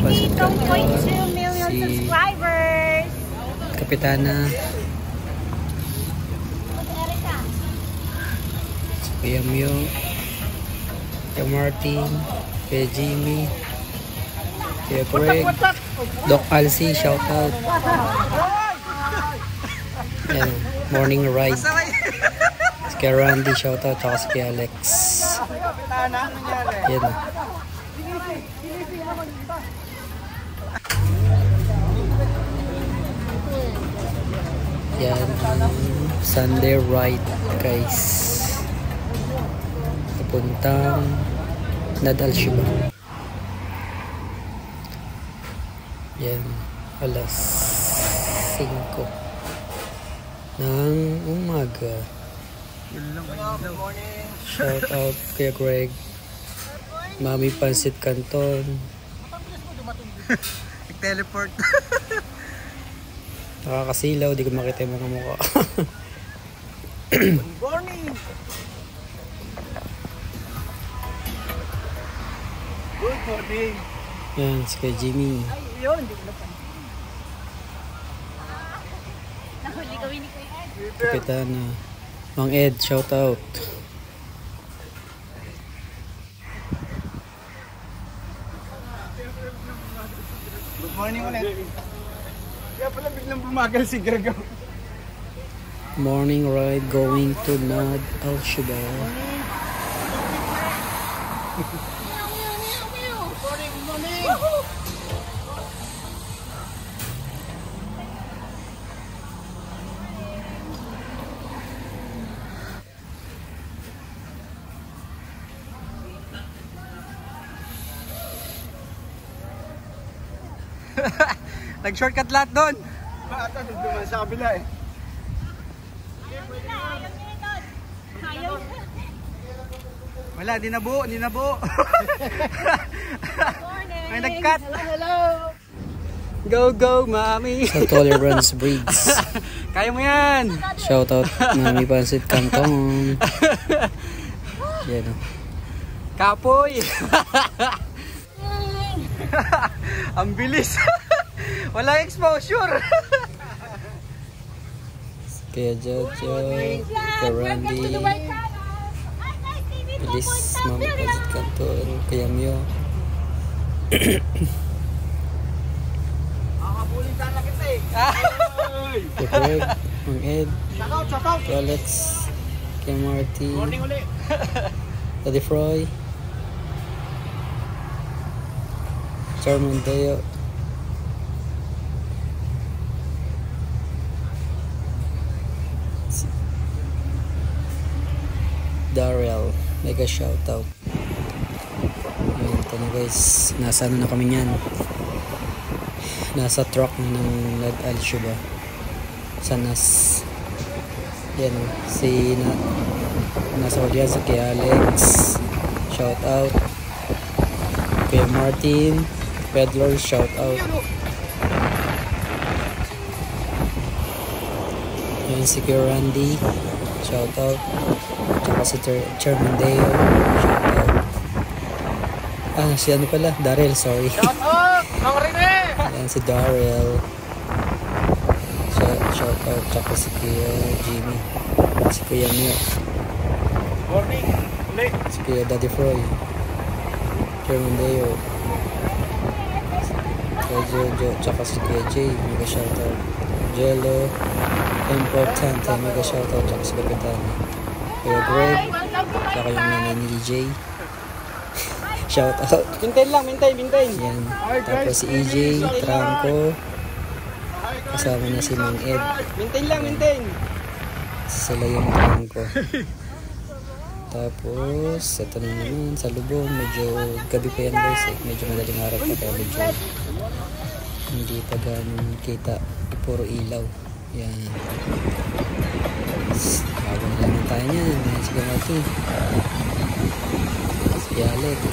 Pasit Canton. 2.2 million subscribers. Kapitana. Si Kuya Mio. Kuya Martin. Kuya Jimmy. Kuya Greg. Doc Alcy, shout out. Yan, morning ride. Si Kuya Randy, shout out. Tsaka si Kuya Alex. Yan. Yan, Sunday ride guys. Papuntang Nad Al Shiba. Yan, alas 5 ng umaga. Shout out kay Greg. Mami Pasit Canton. Teleport. Nakakasilaw, di ko makita yung mga mukha. Good morning. Good morning. Yan, si kay Jimmy. Ay, yun, hindi ko napansin. Nahuli gawin ni Kuya Ed. Kapitana. Mang Ed, shout out. Good morning ulit. Kaya pala biglang bumagal si Greg. Morning ride going to Nad Al Shiba. Nag-shortcut lahat doon. Ata, nagduman sa kabila eh. Ayaw. Wala, di nabuo, di nabuo. Morning. May nag-cut. Hello. Go, go, mami. Sa Tolerance Breeds. Kaya mo yan. Shout out Mami Pasit Canton. Yan o. Kapoy. Ang bilis. Walang exposure. Kaya Jojo, kaya Randy, bilis Mami Pasit Canton, kaya Mio. Makabulin sana kita eh. Kaya Greg, Mang Ed, Shout out, shout out. kaya Alex, kaya Marty, Morning ulit. Daddy Froy, Charman Deo, Darrell, mega shoutout. Ayan, ito na guys, nasa ano na kami niyan, nasa truck na ng Nad Al Shiba sa NAS. Yan o, nasa audience sa kay Alex, shoutout. Kay Martin Pedler, shoutout. Yan si kay Randy, shoutout. Tsaka si Chairman Deo, shoutout. Si ano pala, Darrell, sorry. Shout out, Mang Rene. Yan si Darrell, shoutout. Tsaka si Kuya Jimmy, si Kuya Mio, Morning ulit. si Kuya Daddy Froy, Chairman Deo, Kuya Jojo, tsaka si Kuya Jay, mega shoutout. Jello, importante, mega shoutout. Tsaka si Kapitana, Kuya Greg, tsaka yung nanay ni EJ, shoutout. Maintain lang, maintain. Yan, tapos si EJ Tranco, kasama niya si Mang Ed, Maintain lang, maintain. sila yung Tranco. Tapos ito na naman sa lubong, medyo gabi pa yan guys eh. Medyo madaling araw pa kaya medyo hindi pa ganun kita, puro ilaw. Yan, bago na naman tayo niyan. Sige natin si Alex,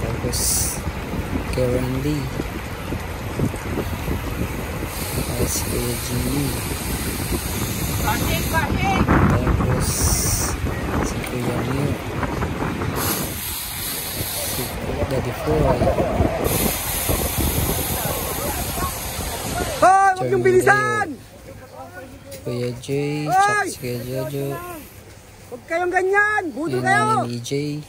tapos kay Randy, tapos kay Jimmy, tapos si Kuya Mio, si Daddy Froy. Hoy, wag yung bilisan! Kuya Jay, tsaka si Kuya Jojo. Huwag kayong ganyan! Budol Yung kayo! Nani EJ.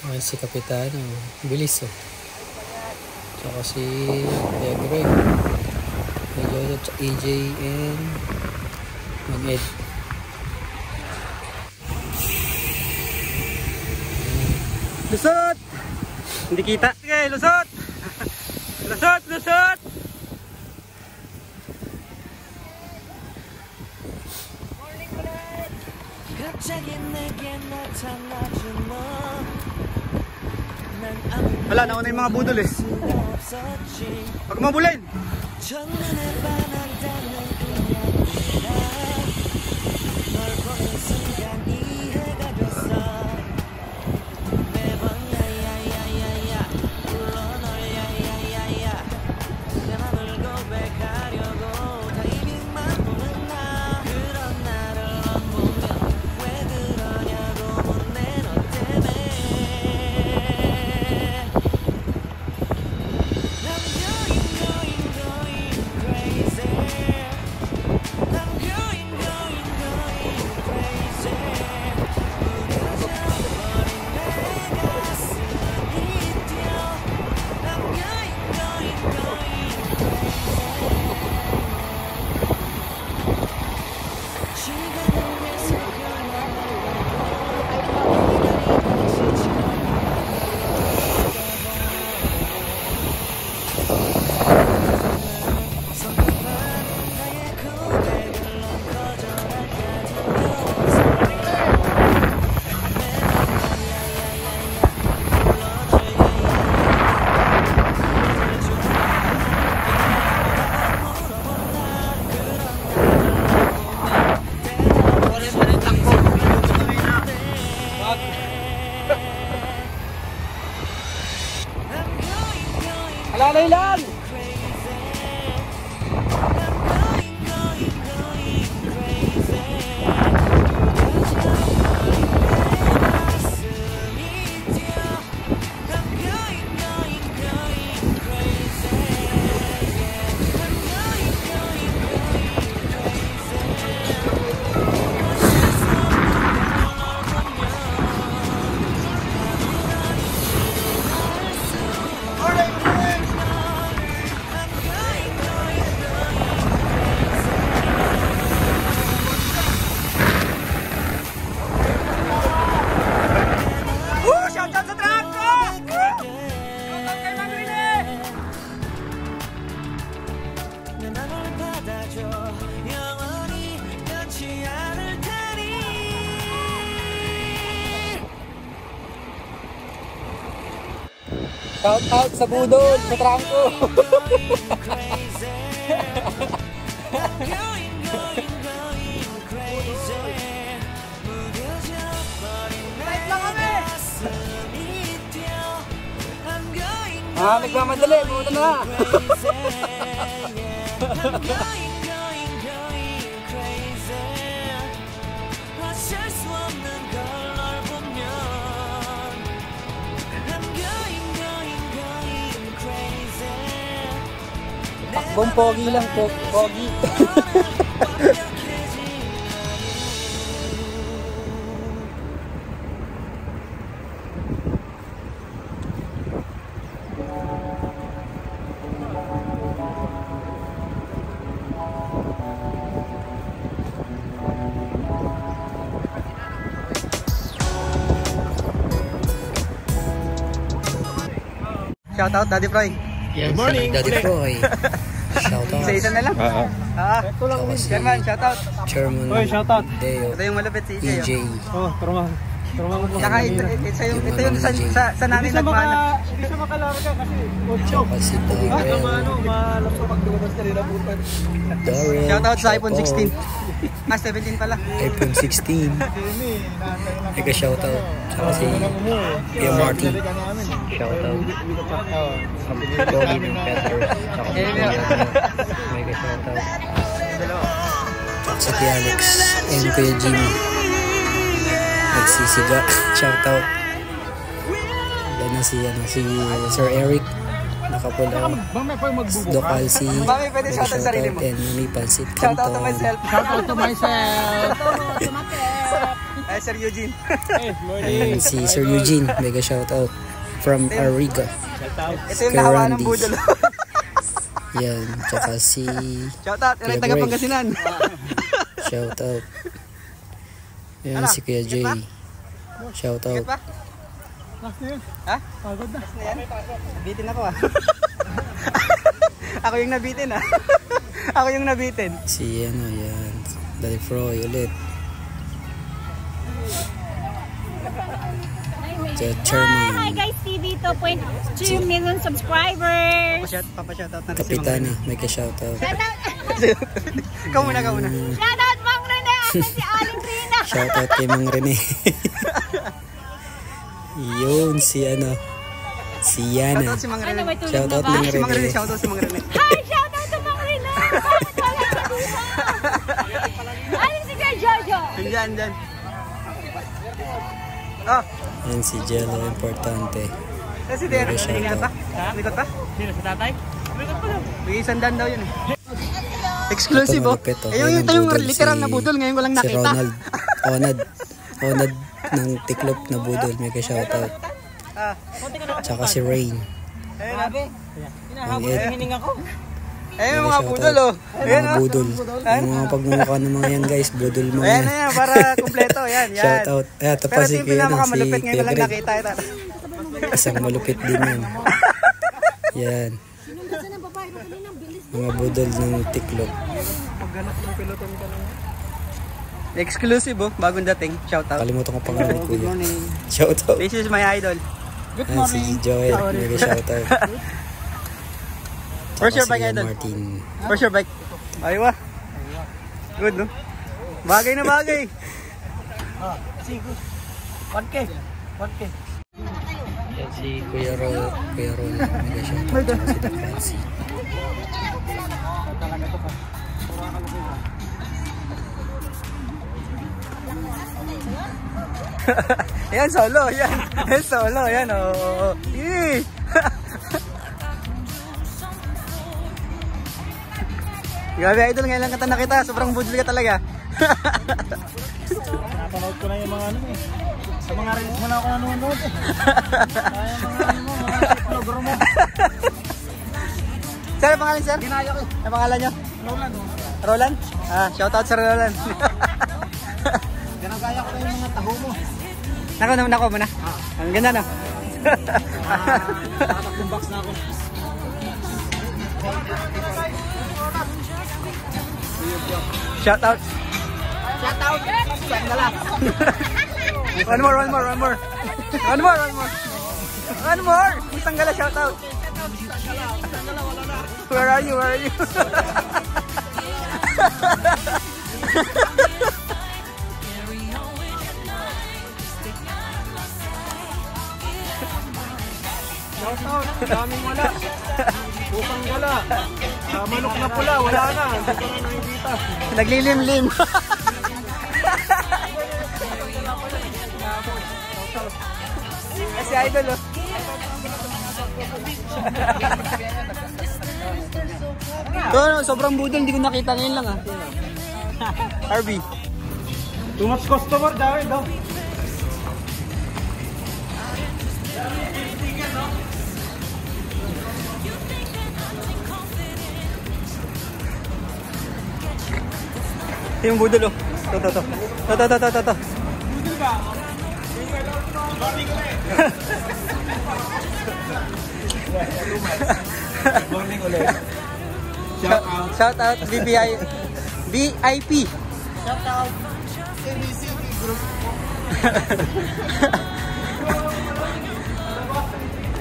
Ay, si Kapitano. Bilis oh. Tsaka si Kuya Greg. Kuya Jojo, tsaka EJ and Mag-Ed. Lusot! Hindi kita. Sige, lusot! Lusot! Lusot! Wala, nauna yung mga budol eh. Huwag mabulin! Alalay lang! Shout out sa budol, sa trangko. Nagmamadali, buta na. Takbong pogi lang po, pogi. Shout out Daddy Froy. Good morning, Daddy Froy. Shout out. Isa-isa na lang. Ito lang ulit. German, shout out. Chairman shout out. Deo. Ito yung malapit si EJ. EJ. Turma mo. Saka ito yung sa namin nagmana. Hindi siya makalarga kasi 8. Tsaka si Darrell. Malas ko pag lumabas ka rin ang butan. Darrell. Shout out sa iPhone 16. 17 pala. iPhone 16. Shout out. Tsaka si MRT. Shout out. Pogi ng Petters. Tsaka si mega shout out. Sa Alex and Kuya Jimmy. nagsisiga. Shoutout. Yan na si Sir Eric. Nakapula. Dokal si Mami, pwede shoutout sarili mo. And Mami Pansit Shoutout to Canton. myself. Shoutout to myself. Ay, Sir Eugene. And si Sir Eugene. Mega shoutout. From Ariga. Ito yung nahawa ng budol. Yan. Tsaka si Shoutout, yung taga Pangasinan. shoutout. Yan si Kuya Jay. Shoutout. Pa? Last na yun. Ha? Pagod na. Bitin ako ah. Ako yung nabitin ah. Ako yung nabitin. Si ano yan. Daddy Froy ulit. The chairman. Hi guys, TV 2.2 million subscribers. Papa-shoutout natin si Kapitana. May ka-shoutout. Ikaw muna. Shoutout Mang Rene, ako si Aling Rina. Shoutout kay Mang Rene. Yun si ano. Si Yana. Shoutout si Mang Rene. Ano, may tulog Shoutout na ba? Mang Si Mang Rene, Rene. shoutout si Mang Rene. Hi, shoutout to Mang Rene. Bakit wala ka dito? Aling si Kuya Jojo. Andyan. Oh, Yan si Jello. Importante. si Derek. Shoutout. Ingat pa? Likot pa? Sino si tatay? May $100 daw yun eh. Exclusive oh. Ito, malupit, oh. Ayun, Yan ang ito yung budol, literal si- na budol. Ngayon ko lang Si nakita. Ronald. Onad ng tiklop na budol. May ka-shoutout. Ah, Tsaka si Rain. ayun Ang Ed. ayun yung mga budol oh. Ayun Mga oh. budol. Yung mga pagmumukha ng mga yan guys. Budol mo Ayan yan. na yan, para kumpleto. Yan. Shoutout. Ito pa Pero si ito yung pinakamalupit si ngayon ko lang Greg. nakita. Ito. Isang malupit din yan. Yan. Mga budol ng tiklop. Exclusive oh, bagong dating. Shoutout. Kalimutan ko pangalan ko Good yan. morning. Shoutout. This is my idol. Yan si Joel. Mega shoutout. Where's your Tsaka bike si idol? Martin. Where's your bike? Aywa. Good no? Bagay na bagay. 1K. Yan si Kuya Ro. Mega shoutout. Tsaka si The Fancy. Yan solo, yan. Yan solo, yan oh. Yee. Grabe idol, ngayon lang kita nakita. Sobrang budol ka talaga. Napanood ko na yung mga ano eh. Sa mga reels mo na ako nanonood eh. Mga vlogger mo. Sir, ang pangalan sir? Ginaya ko eh. Ang pangalan nyo? Roland. Roland? Ah, shoutout sa Roland. Ginagaya ko na yung mga taho mo. Nako muna. Ang ganda no? Nakatatlong box na ako. Shoutout. Sandala. One more. Isang gala shoutout. Where are you? Shoutout. Daming wala. Upang wala. Manok na pula. Wala na. Hindi ko na nakikita. Naglilimlim. Si idol oh. Sobrang budol, hindi ko nakita ngayon lang ah. RB. Too much customer daw eh. Ito yung budol oh. To. Morning ulit. Shout out VIP. Shout out ABCD Group.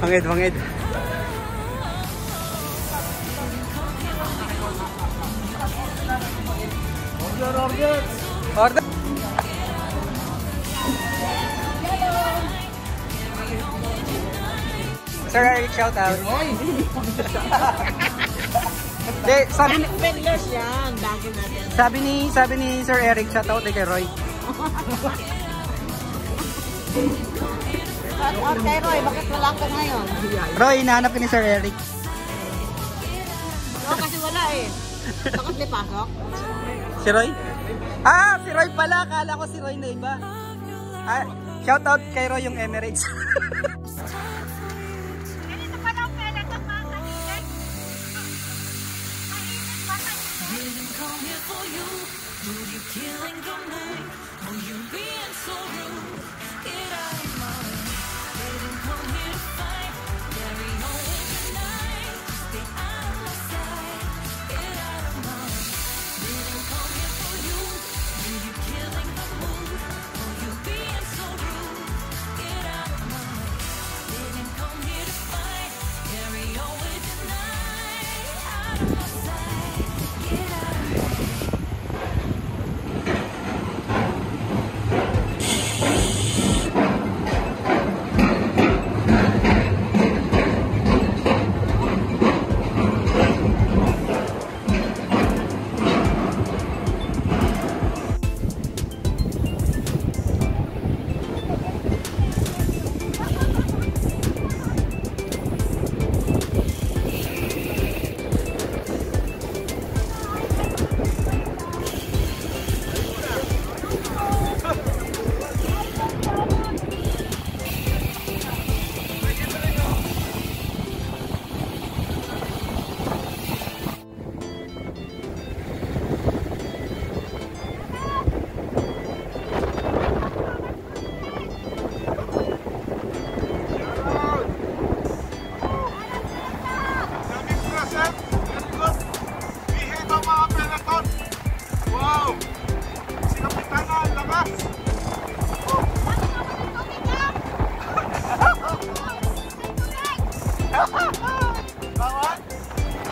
Bangid. Order. Sir Eric, shout out. De, sabi ni Sir Eric, shout out kay Roy. Okay, Roy, bakit wala ka ngayon? Roy, hinahanap ka ni Sir Eric. Oo, kasi wala eh. Bakit may pasok? Si Roy? Ah, si Roy pala. Akala ko si Roy na iba. Ah, shout out kay Roy yung Emirates. Ganito pa lang pala itong mga kanilig. Mainit pa kanilig.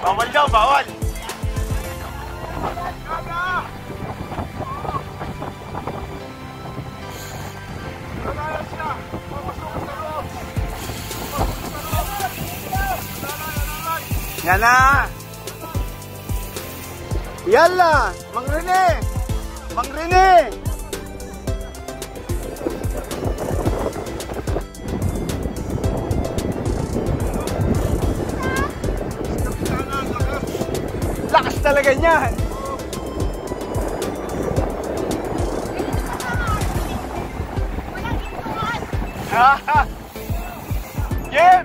Bawal daw, bawal! Yan na! Yalla! Mang Rene! Mang Rene! Lakas talaga niyan! Game!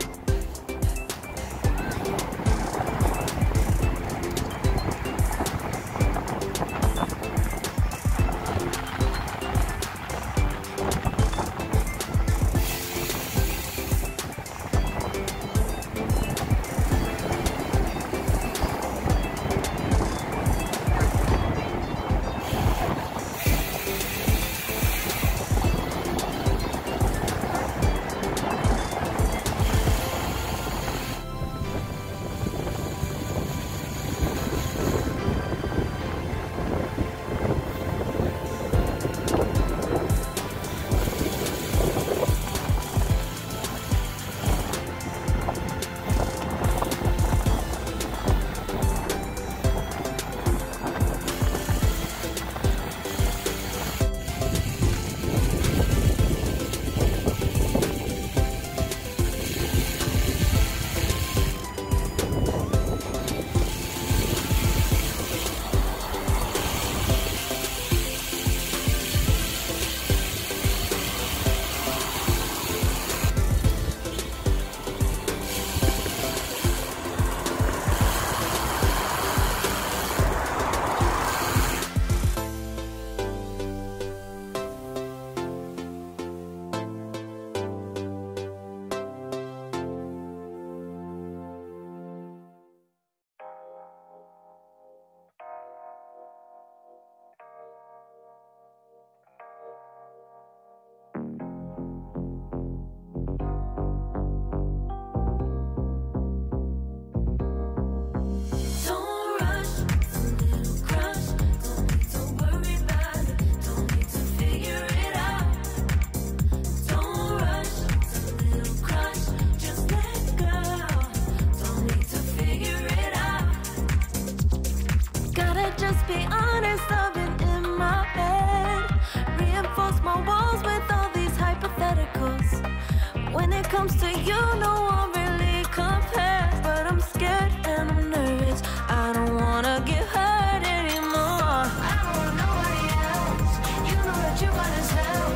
comes to you, no one really compares. But I'm scared and I'm nervous. I don't wanna get hurt anymore. I don't want nobody else. You know that you got as hell.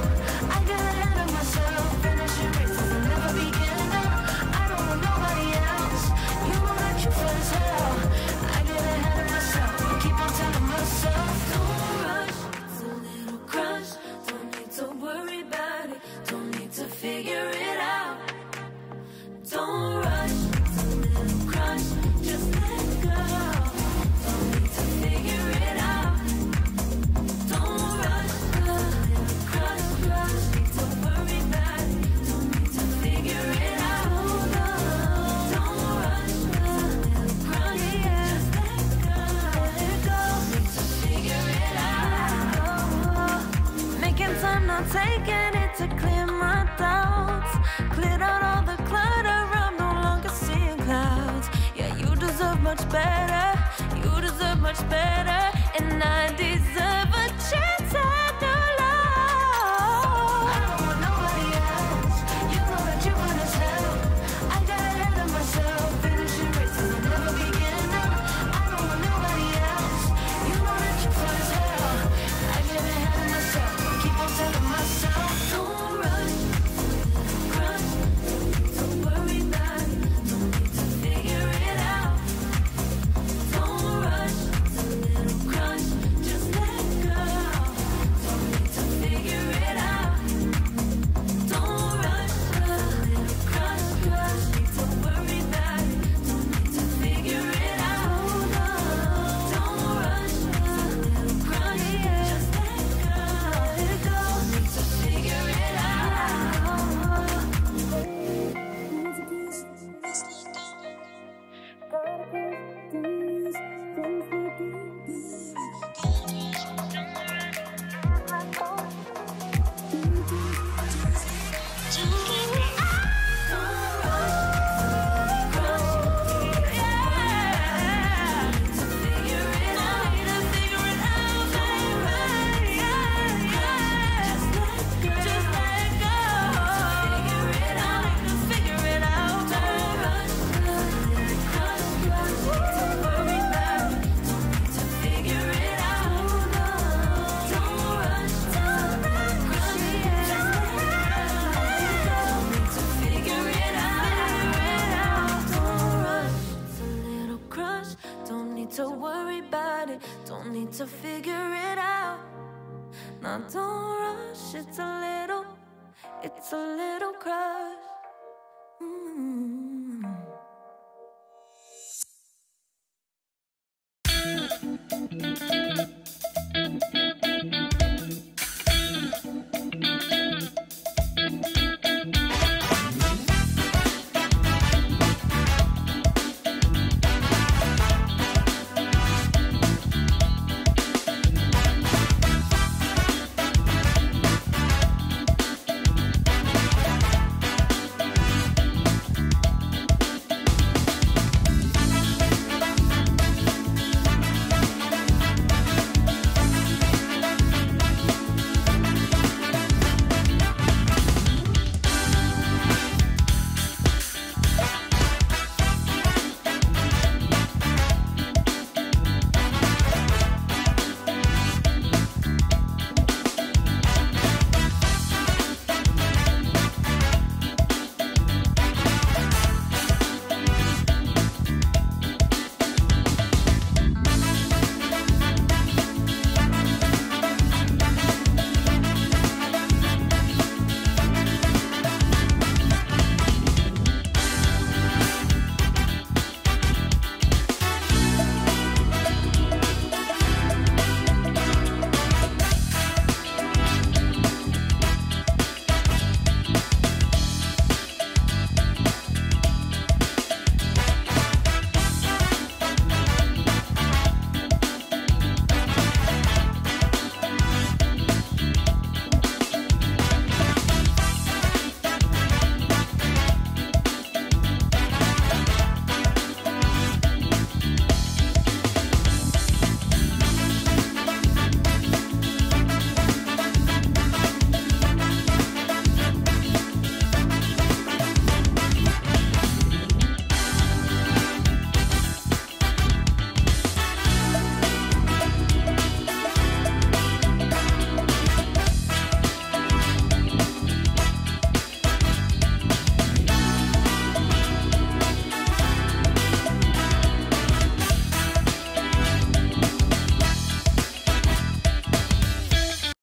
I got ahead of myself. Finishing races and never begin. I don't want nobody else. You know that you feel as hell. I get ahead of myself. Keep on telling myself, don't rush. It's a little crush. Don't need to worry about it. Don't need to figure it out. Don't rush. It's a little crush. Just let go. Don't need to figure it out. Don't rush. A little crush. Need to worry about it. Don't need to figure it out. Don't rush. A little crush. Just let go. Need to figure it out. Making time, not taking it to clear my thoughts. Cleared out all the clutter, I'm no longer seeing clouds. Yeah, you deserve much better. You deserve much better. And I deserve a chance at new love. I don't want nobody else. You know that you want as hell. I got ahead of myself. Finishing races and never begin. I don't want nobody else. You know that you feel as hell. I get ahead of myself. Keep on telling myself, don't rush. Crush. Don't worry about it. Don't need to figure it out. Don't rush. It's a little crush. Just let go. Don't need to figure it out. Don't rush. A little crush. Need to worry about it. Don't need to figure it out. Don't rush. A little crush. Just let go. Need to figure it to worry about it, don't need to figure it out. Now don't rush, it's a little crush.